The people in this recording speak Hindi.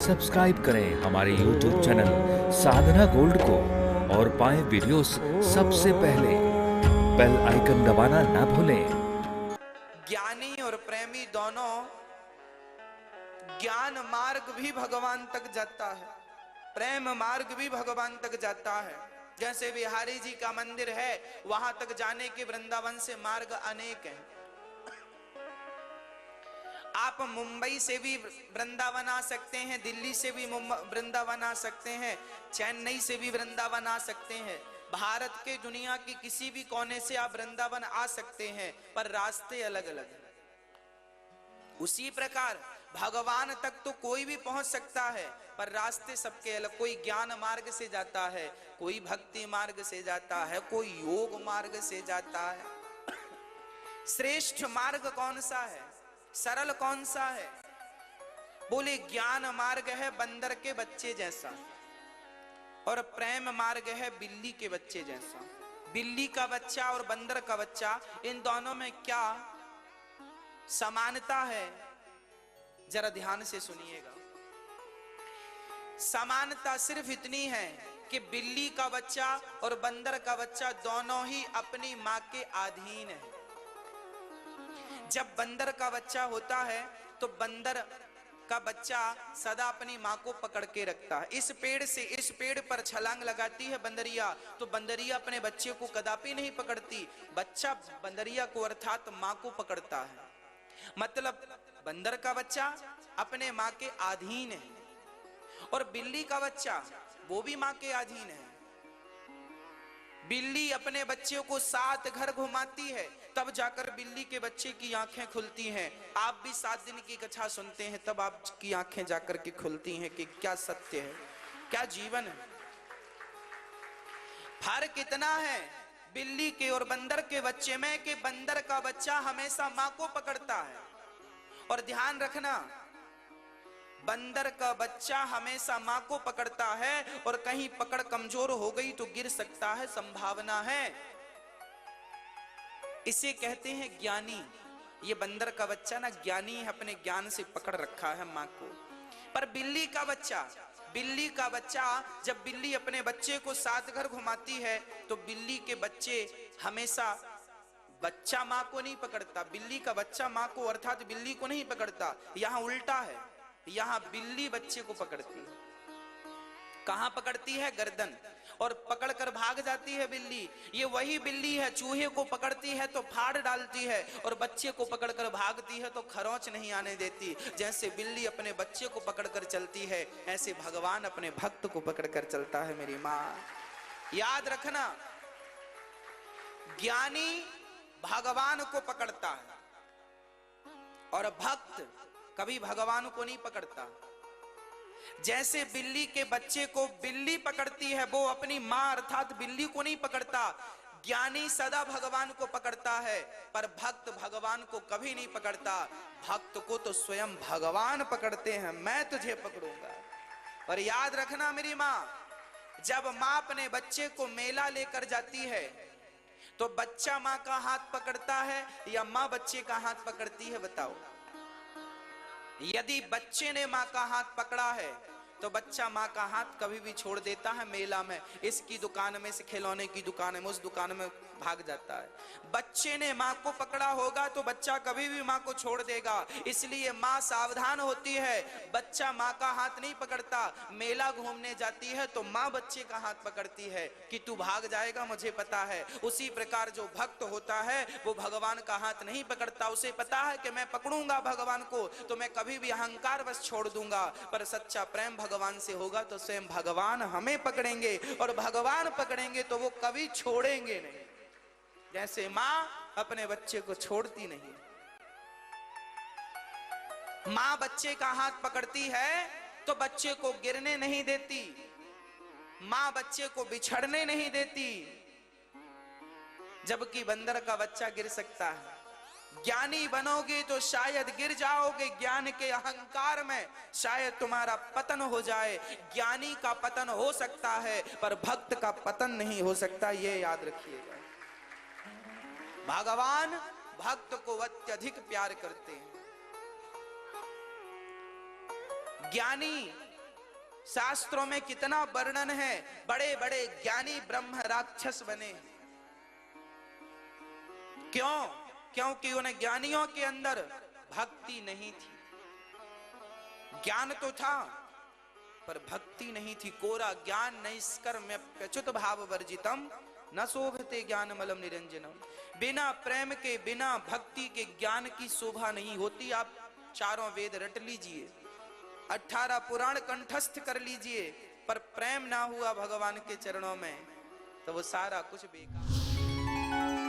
सब्सक्राइब करें हमारे YouTube चैनल साधना गोल्ड को और पाएं वीडियोस सबसे पहले। बेल आइकन दबाना ना भूलें। ज्ञानी और प्रेमी दोनों, ज्ञान मार्ग भी भगवान तक जाता है, प्रेम मार्ग भी भगवान तक जाता है। जैसे बिहारी जी का मंदिर है, वहां तक जाने के वृंदावन से मार्ग अनेक हैं। आप मुंबई से भी वृंदावन आ सकते हैं, दिल्ली से भी वृंदावन आ सकते हैं, चेन्नई से भी वृंदावन आ सकते हैं। भारत के दुनिया की किसी भी कोने से आप वृंदावन आ सकते हैं, पर रास्ते अलग अलग हैं। उसी प्रकार भगवान तक तो कोई भी पहुंच सकता है, पर रास्ते सबके अलग। कोई ज्ञान मार्ग से जाता है, कोई भक्ति मार्ग से जाता है, कोई योग मार्ग से जाता है। श्रेष्ठ मार्ग कौन सा है, सरल कौन सा है? बोले ज्ञान मार्ग है बंदर के बच्चे जैसा, और प्रेम मार्ग है बिल्ली के बच्चे जैसा। बिल्ली का बच्चा और बंदर का बच्चा, इन दोनों में क्या समानता है? जरा ध्यान से सुनिएगा। समानता सिर्फ इतनी है कि बिल्ली का बच्चा और बंदर का बच्चा दोनों ही अपनी मां के अधीन है। जब बंदर का बच्चा होता है तो बंदर का बच्चा सदा अपनी मां को पकड़ के रखता है। इस पेड़ से इस पेड़ पर छलांग लगाती है बंदरिया, तो बंदरिया अपने बच्चे को कदापि नहीं पकड़ती, बच्चा बंदरिया को अर्थात मां को पकड़ता है। मतलब बंदर का बच्चा अपने मां के अधीन है, और बिल्ली का बच्चा वो भी मां के अधीन है। बिल्ली अपने बच्चे को 7 घर घुमाती है, तब जाकर बिल्ली के बच्चे की आंखें खुलती हैं। आप भी 7 दिन की कथा सुनते हैं, तब आपकी आंखें जाकर के खुलती हैं कि क्या सत्य है, क्या जीवन है। फर्क इतना है बिल्ली के और बंदर के बच्चे में कि बंदर का बच्चा हमेशा मां को पकड़ता है। और ध्यान रखना, बंदर का बच्चा हमेशा मां को पकड़ता है, और कहीं पकड़ कमजोर हो गई तो गिर सकता है, संभावना है। इसे कहते हैं ज्ञानी। ये बंदर का बच्चा ना ज्ञानी है, अपने ज्ञान से पकड़ रखा है मां को। पर बिल्ली का बच्चा जब बिल्ली अपने बच्चे को 7 घर घुमाती है, तो बिल्ली के बच्चे हमेशा, बच्चा मां को नहीं पकड़ता, बिल्ली का बच्चा मां को अर्थात बिल्ली को नहीं पकड़ता। यहां उल्टा है, यहां बिल्ली बच्चे को पकड़ती है। कहां पकड़ती है? गर्दन, और पकड़कर भाग जाती है बिल्ली। ये वही बिल्ली है, चूहे को पकड़ती है तो फाड़ डालती है, और बच्चे को पकड़कर भागती है तो खरोंच नहीं आने देती। जैसे बिल्ली अपने बच्चे को पकड़कर चलती है, ऐसे भगवान अपने भक्त को पकड़कर चलता है मेरी मां। याद रखना, ज्ञानी भगवान को पकड़ता है, और भक्त कभी भगवान को नहीं पकड़ता। जैसे बिल्ली के बच्चे को बिल्ली पकड़ती है, वो अपनी मां अर्थात बिल्ली को नहीं पकड़ता। ज्ञानी सदा भगवान को पकड़ता है, पर भक्त भगवान को कभी नहीं पकड़ता। भक्त को तो स्वयं भगवान पकड़ते हैं, मैं तुझे पकड़ूंगा। और याद रखना मेरी मां, जब मां अपने बच्चे को मेला लेकर जाती है, तो बच्चा मां का हाथ पकड़ता है या मां बच्चे का हाथ पकड़ती है? बताओ। यदि बच्चे ने मां का हाथ पकड़ा है, तो बच्चा मां का हाथ कभी भी छोड़ देता है। मेला में इसकी दुकान में, इस खिलौने की दुकान में, उस दुकान में भाग जाता है। बच्चे ने मां को पकड़ा होगा तो बच्चा कभी भी मां को छोड़ देगा। इसलिए मां सावधान होती है, बच्चा मां का हाथ नहीं पकड़ता। मेला घूमने जाती है तो मां बच्चे का हाथ पकड़ती है कि तू भाग जाएगा, मुझे पता है। उसी प्रकार जो भक्त होता है वो भगवान का हाथ नहीं पकड़ता। उसे पता है कि मैं पकड़ूंगा भगवान को तो मैं कभी भी अहंकार बस छोड़ दूंगा। पर सच्चा प्रेम भगवान से होगा तो स्वयं भगवान हमें पकड़ेंगे, और भगवान पकड़ेंगे तो वो कभी छोड़ेंगे नहीं। जैसे मां अपने बच्चे को छोड़ती नहीं। मां बच्चे का हाथ पकड़ती है तो बच्चे को गिरने नहीं देती, मां बच्चे को बिछड़ने नहीं देती। जबकि बंदर का बच्चा गिर सकता है। ज्ञानी बनोगे तो शायद गिर जाओगे, ज्ञान के अहंकार में शायद तुम्हारा पतन हो जाए। ज्ञानी का पतन हो सकता है, पर भक्त का पतन नहीं हो सकता, ये याद रखिएगा। भगवान भक्त को अत्यधिक प्यार करते हैं। ज्ञानी शास्त्रों में कितना वर्णन है, बड़े बड़े ज्ञानी ब्रह्म राक्षस बने। क्यों? क्योंकि उन ज्ञानियों के अंदर भक्ति नहीं थी। ज्ञान तो था पर भक्ति नहीं थी। कोरा ज्ञान नैष्कर्म्यप्यच्युत भाव वर्जितम न शोभते ज्ञानमलम निरंजनम। बिना प्रेम के, बिना भक्ति के ज्ञान की शोभा नहीं होती। आप चारों वेद रट लीजिए, 18 पुराण कंठस्थ कर लीजिए, पर प्रेम ना हुआ भगवान के चरणों में तो वो सारा कुछ बेकार।